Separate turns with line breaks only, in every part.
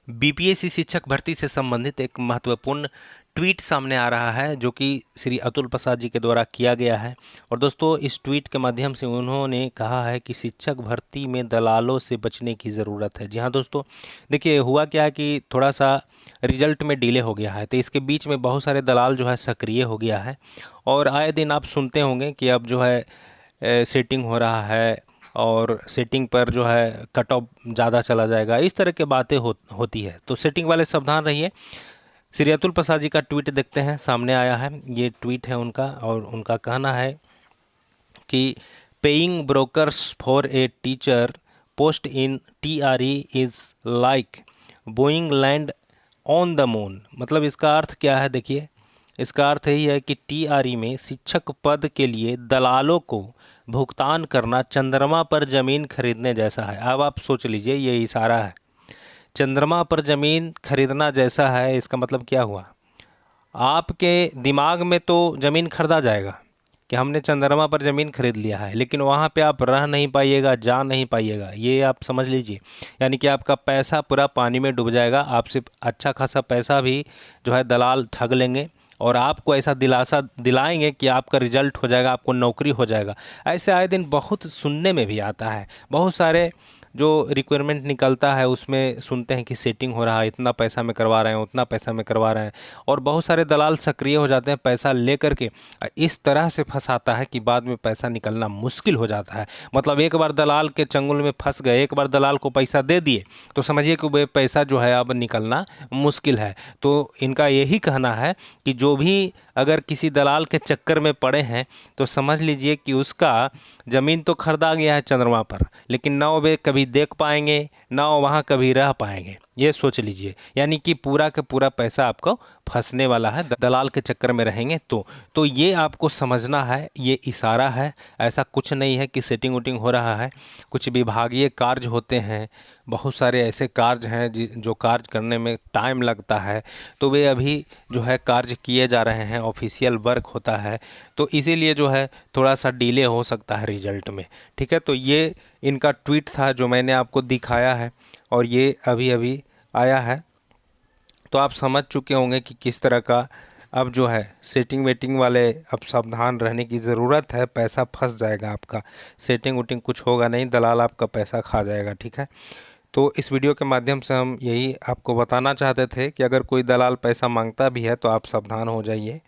BPSC शिक्षक भर्ती से संबंधित एक महत्वपूर्ण ट्वीट सामने आ रहा है जो कि श्री अतुल प्रसाद जी के द्वारा किया गया है। और दोस्तों, इस ट्वीट के माध्यम से उन्होंने कहा है कि शिक्षक भर्ती में दलालों से बचने की ज़रूरत है। जी हाँ दोस्तों, देखिए हुआ क्या है कि थोड़ा सा रिजल्ट में डिले हो गया है, तो इसके बीच में बहुत सारे दलाल जो है सक्रिय हो गया है। और आए दिन आप सुनते होंगे कि अब जो है सेटिंग हो रहा है और सेटिंग पर जो है कट ऑफ ज़्यादा चला जाएगा, इस तरह की बातें होती है। तो सेटिंग वाले सावधान रहिए। श्री अतुल प्रसाद जी का ट्वीट देखते हैं, सामने आया है। ये ट्वीट है उनका और उनका कहना है कि paying brokers for a teacher post in TRE is like Boeing land on the moon. मतलब इसका अर्थ क्या है? देखिए, इसका अर्थ यही है कि टीआरई में शिक्षक पद के लिए दलालों को भुगतान करना चंद्रमा पर ज़मीन खरीदने जैसा है। अब आप सोच लीजिए, ये इशारा है, चंद्रमा पर ज़मीन खरीदना जैसा है। इसका मतलब क्या हुआ? आपके दिमाग में तो ज़मीन खरीदा जाएगा कि हमने चंद्रमा पर ज़मीन खरीद लिया है, लेकिन वहाँ पे आप रह नहीं पाइएगा, जा नहीं पाइएगा, ये आप समझ लीजिए। यानी कि आपका पैसा पूरा पानी में डूब जाएगा। आपसे अच्छा खासा पैसा भी जो है दलाल ठग लेंगे और आपको ऐसा दिलासा दिलाएंगे कि आपका रिजल्ट हो जाएगा, आपको नौकरी हो जाएगा। ऐसे आए दिन बहुत सुनने में भी आता है। बहुत सारे जो रिक्वायरमेंट निकलता है उसमें सुनते हैं कि सेटिंग हो रहा है, इतना पैसा में करवा रहे हैं, उतना पैसा में करवा रहे हैं, और बहुत सारे दलाल सक्रिय हो जाते हैं पैसा ले करके। इस तरह से फंसाता है कि बाद में पैसा निकलना मुश्किल हो जाता है। मतलब एक बार दलाल के चंगुल में फंस गए, एक बार दलाल को पैसा दे दिए, तो समझिए कि वो पैसा जो है अब निकलना मुश्किल है। तो इनका यही कहना है कि जो भी अगर किसी दलाल के चक्कर में पड़े हैं तो समझ लीजिए कि उसका ज़मीन तो खरीदा गया है चंद्रमा पर, लेकिन ना वे कभी देख पाएंगे, ना वहाँ कभी रह पाएंगे। ये सोच लीजिए, यानी कि पूरा का पूरा पैसा आपको फंसने वाला है दलाल के चक्कर में रहेंगे तो ये आपको समझना है, ये इशारा है। ऐसा कुछ नहीं है कि सेटिंग वोटिंग हो रहा है। कुछ विभागीय कार्य होते हैं, बहुत सारे ऐसे कार्य हैं जो कार्य करने में टाइम लगता है, तो वे अभी जो है कार्य किए जा रहे हैं, ऑफिशियल वर्क होता है, तो इसीलिए जो है थोड़ा सा डिले हो सकता है रिजल्ट में। ठीक है, तो ये इनका ट्वीट था जो मैंने आपको दिखाया है और ये अभी अभी आया है। तो आप समझ चुके होंगे कि किस तरह का अब जो है सेटिंग वेटिंग वाले अब सावधान रहने की ज़रूरत है। पैसा फंस जाएगा आपका, सेटिंग वेटिंग कुछ होगा नहीं, दलाल आपका पैसा खा जाएगा। ठीक है, तो इस वीडियो के माध्यम से हम यही आपको बताना चाहते थे कि अगर कोई दलाल पैसा मांगता भी है तो आप सावधान हो जाइए,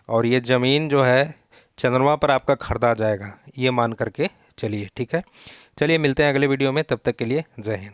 और ये ज़मीन जो है चंद्रमा पर आपका खरीदा जाएगा, ये मान करके चलिए। ठीक है, चलिए मिलते हैं अगले वीडियो में, तब तक के लिए जय हिंद।